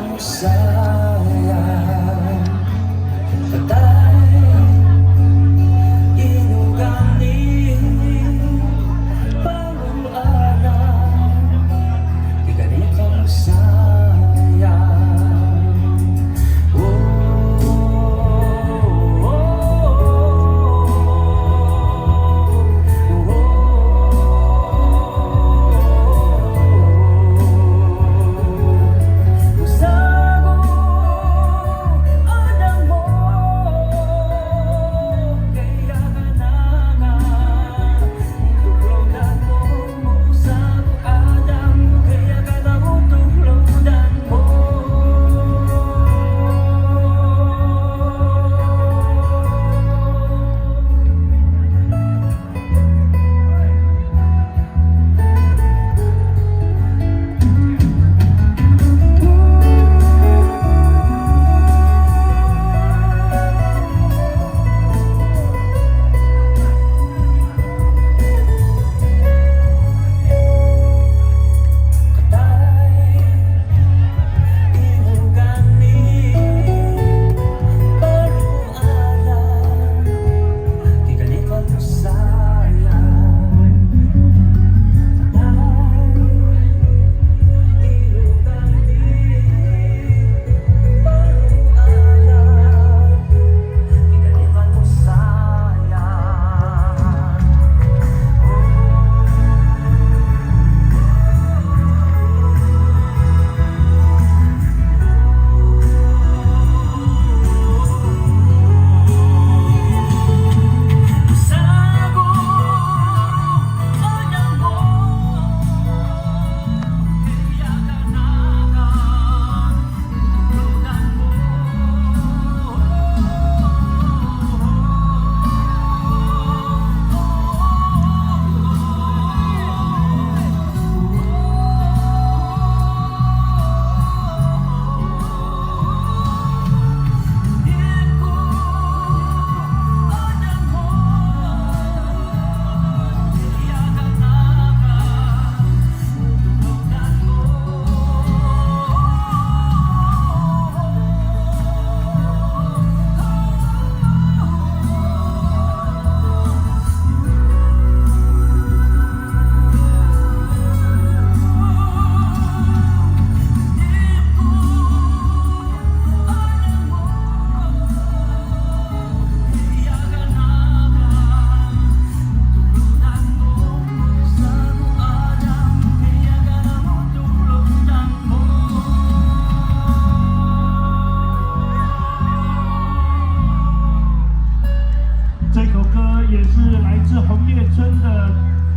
kamu sayang, patay inugani paruanan, di gani kamu sayang.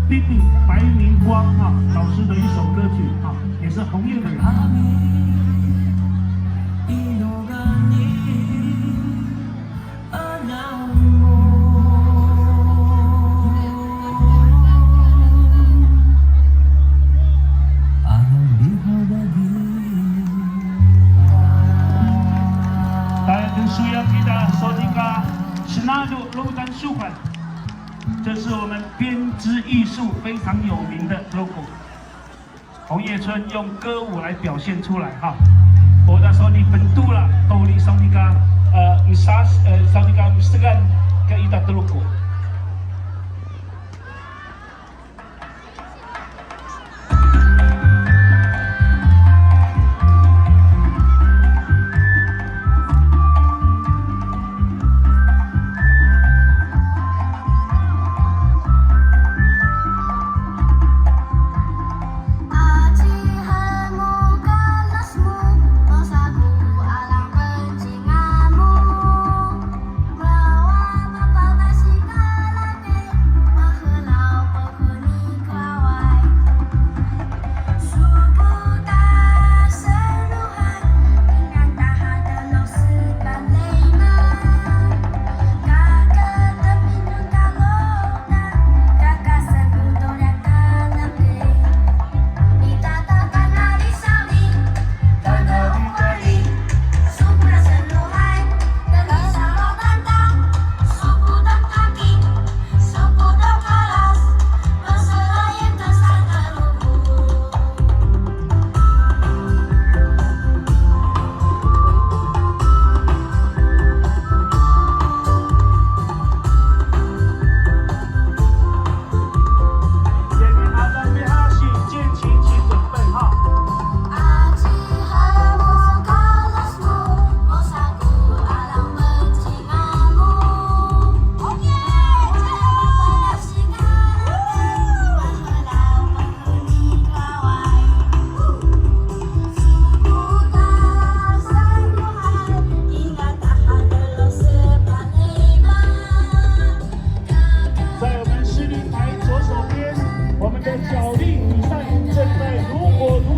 弟弟白明光啊老师的一首歌曲啊，也是红叶的人。Senado Lautan Sukan， 这是我们编织艺术非常有名的 logo。红叶村用歌舞来表现出来哈。我那时候你本度了，都你上那个上那个segan ke ita terluku。Melawan apa tak singkat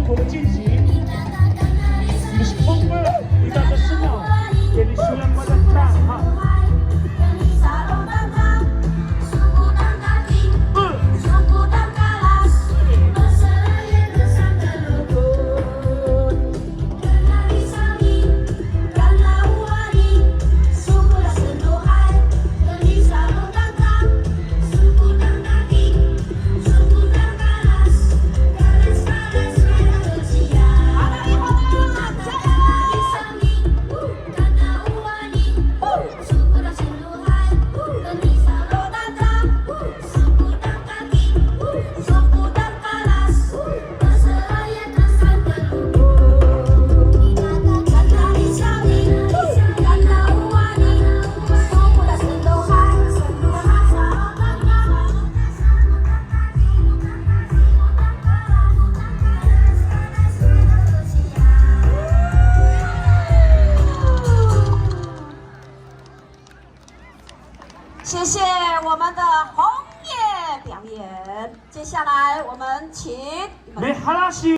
口的进行。你是风味，你大家知道，给你需要关的大哈。谢谢我们的红叶表演，接下来我们请。没哈拉西。